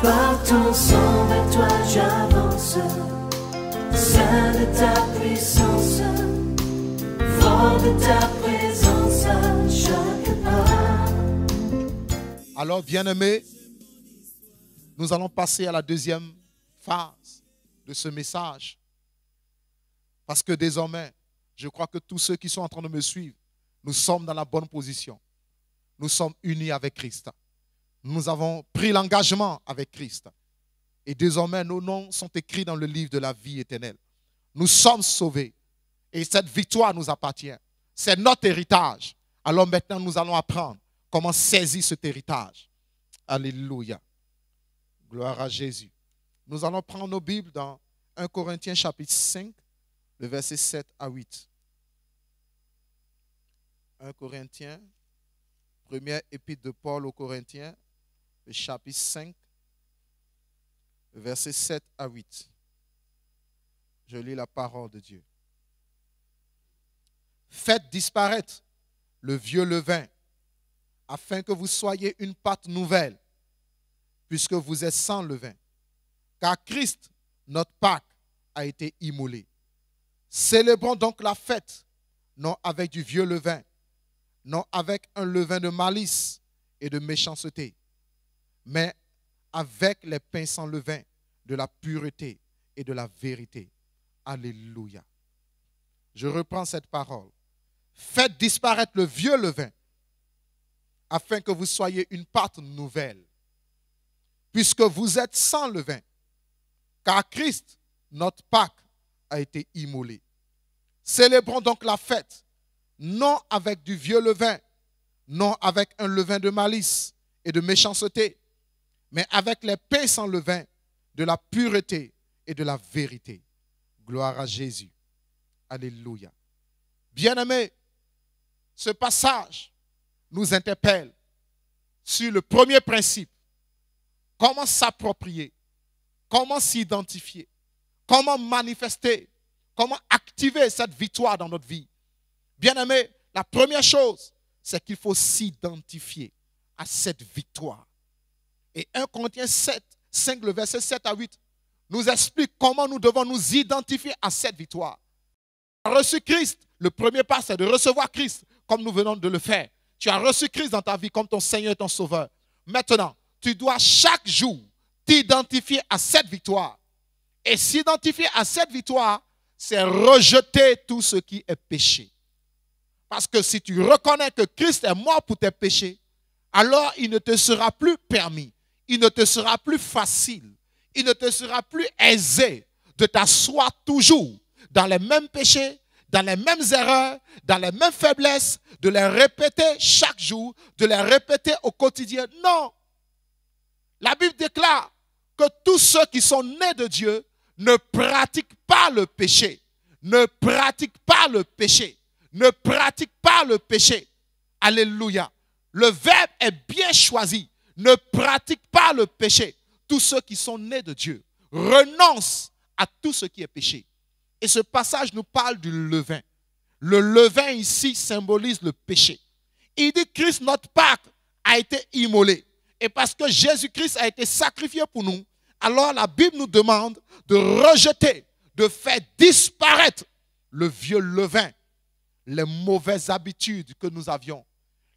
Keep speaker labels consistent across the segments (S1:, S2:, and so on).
S1: Par ton sang vers toi j'avance, saint de ta puissance, fort de ta présence à chaque pas.
S2: Alors, bien-aimés, nous allons passer à la deuxième phase de ce message. Parce que désormais, je crois que tous ceux qui sont en train de me suivre, nous sommes dans la bonne position. Nous sommes unis avec Christ. Nous avons pris l'engagement avec Christ. Et désormais, nos noms sont écrits dans le livre de la vie éternelle. Nous sommes sauvés. Et cette victoire nous appartient. C'est notre héritage. Alors maintenant, nous allons apprendre comment saisir cet héritage. Alléluia. Gloire à Jésus. Nous allons prendre nos Bibles dans 1 Corinthiens chapitre 5, le verset 7 à 8. 1 Corinthiens, première épître de Paul aux Corinthiens, le chapitre 5, verset 7 à 8. Je lis la parole de Dieu. Faites disparaître le vieux levain, afin que vous soyez une pâte nouvelle, puisque vous êtes sans levain. Car Christ, notre Pâque, a été immolé. Célébrons donc la fête, non avec du vieux levain, non avec un levain de malice et de méchanceté, mais avec les pains sans levain, de la pureté et de la vérité. Alléluia. Je reprends cette parole. Faites disparaître le vieux levain, afin que vous soyez une pâte nouvelle, puisque vous êtes sans levain, car Christ, notre Pâque, a été immolé. Célébrons donc la fête, non avec du vieux levain, non avec un levain de malice et de méchanceté, mais avec les pains sans levain, de la pureté et de la vérité. Gloire à Jésus. Alléluia. Bien-aimés, ce passage nous interpelle sur le premier principe. Comment s'approprier, comment s'identifier, comment manifester, comment activer cette victoire dans notre vie. Bien-aimés, la première chose, c'est qu'il faut s'identifier à cette victoire. Et 1 Corinthiens 5, le verset 7 à 8, nous explique comment nous devons nous identifier à cette victoire. Tu as reçu Christ, le premier pas, c'est de recevoir Christ, comme nous venons de le faire. Tu as reçu Christ dans ta vie comme ton Seigneur et ton Sauveur. Maintenant, tu dois chaque jour t'identifier à cette victoire. Et s'identifier à cette victoire, c'est rejeter tout ce qui est péché. Parce que si tu reconnais que Christ est mort pour tes péchés, alors il ne te sera plus permis, il ne te sera plus facile, il ne te sera plus aisé de t'asseoir toujours dans les mêmes péchés, dans les mêmes erreurs, dans les mêmes faiblesses, de les répéter chaque jour, de les répéter au quotidien. Non. La Bible déclare que tous ceux qui sont nés de Dieu ne pratiquent pas le péché. Ne pratiquent pas le péché. Ne pratiquent pas le péché. Alléluia. Le verbe est bien choisi. Ne pratiquent pas le péché. Tous ceux qui sont nés de Dieu renoncent à tout ce qui est péché. Et ce passage nous parle du levain. Le levain ici symbolise le péché. Il dit Christ, notre Pâque, a été immolé. Et parce que Jésus-Christ a été sacrifié pour nous, alors la Bible nous demande de rejeter, de faire disparaître le vieux levain, les mauvaises habitudes que nous avions,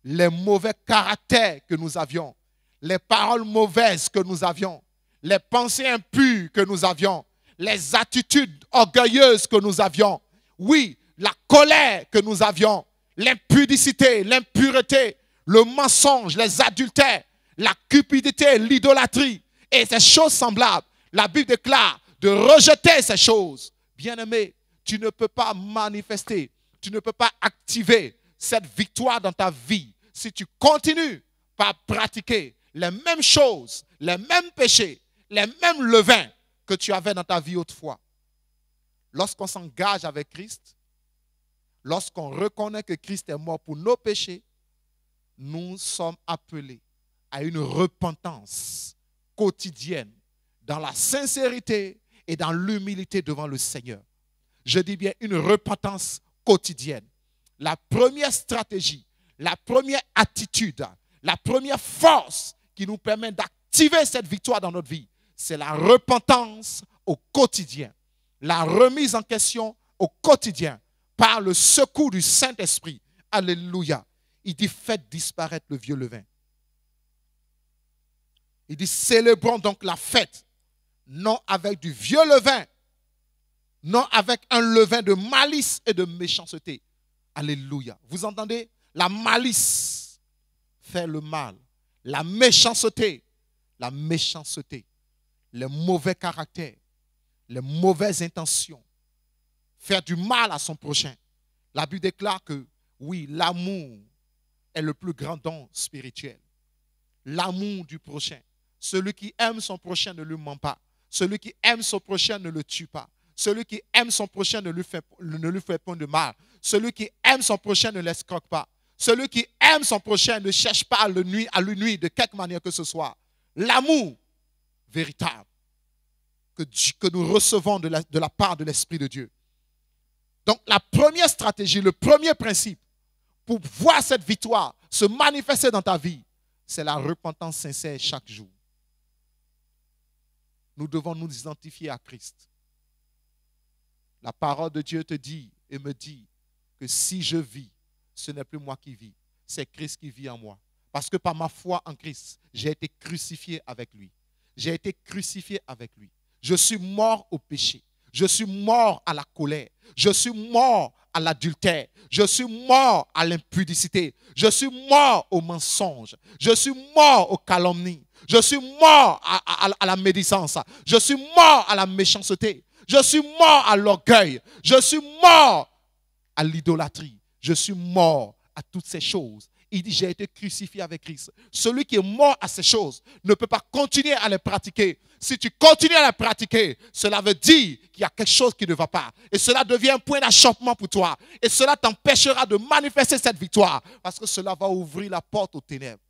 S2: les mauvais caractères que nous avions, les paroles mauvaises que nous avions, les pensées impures que nous avions, les attitudes orgueilleuses que nous avions, oui, la colère que nous avions, l'impudicité, l'impureté, le mensonge, les adultères, la cupidité, l'idolâtrie et ces choses semblables. La Bible déclare de rejeter ces choses. Bien-aimé, tu ne peux pas manifester, tu ne peux pas activer cette victoire dans ta vie si tu continues par pratiquer les mêmes choses, les mêmes péchés, les mêmes levains que tu avais dans ta vie autrefois. Lorsqu'on s'engage avec Christ, lorsqu'on reconnaît que Christ est mort pour nos péchés, nous sommes appelés à une repentance quotidienne dans la sincérité et dans l'humilité devant le Seigneur. Je dis bien une repentance quotidienne. La première stratégie, la première attitude, la première force qui nous permet d'activer activer cette victoire dans notre vie, c'est la repentance au quotidien, la remise en question au quotidien par le secours du Saint-Esprit. Alléluia. Il dit, faites disparaître le vieux levain. Il dit, célébrons donc la fête, non avec du vieux levain, non avec un levain de malice et de méchanceté. Alléluia. Vous entendez? La malice fait le mal. La méchanceté, les mauvais caractères, les mauvaises intentions, faire du mal à son prochain. La Bible déclare que, oui, l'amour est le plus grand don spirituel. L'amour du prochain. Celui qui aime son prochain ne lui ment pas. Celui qui aime son prochain ne le tue pas. Celui qui aime son prochain ne lui fait point de mal. Celui qui aime son prochain ne l'escroque pas. Celui qui aime son prochain ne cherche pas à lui nuire de quelque manière que ce soit. L'amour véritable que nous recevons de la part de l'Esprit de Dieu. Donc la première stratégie, le premier principe pour voir cette victoire se manifester dans ta vie, c'est la repentance sincère chaque jour. Nous devons nous identifier à Christ. La parole de Dieu te dit et me dit que si je vis, ce n'est plus moi qui vis, c'est Christ qui vit en moi. Parce que par ma foi en Christ, j'ai été crucifié avec lui. J'ai été crucifié avec lui. Je suis mort au péché. Je suis mort à la colère. Je suis mort à l'adultère. Je suis mort à l'impudicité. Je suis mort au mensonge. Je suis mort aux calomnies. Je suis mort à la médisance. Je suis mort à la méchanceté. Je suis mort à l'orgueil. Je suis mort à l'idolâtrie. Je suis mort à toutes ces choses. Il dit, j'ai été crucifié avec Christ. Celui qui est mort à ces choses ne peut pas continuer à les pratiquer. Si tu continues à les pratiquer, cela veut dire qu'il y a quelque chose qui ne va pas. Et cela devient un point d'achoppement pour toi. Et cela t'empêchera de manifester cette victoire. Parce que cela va ouvrir la porte aux ténèbres.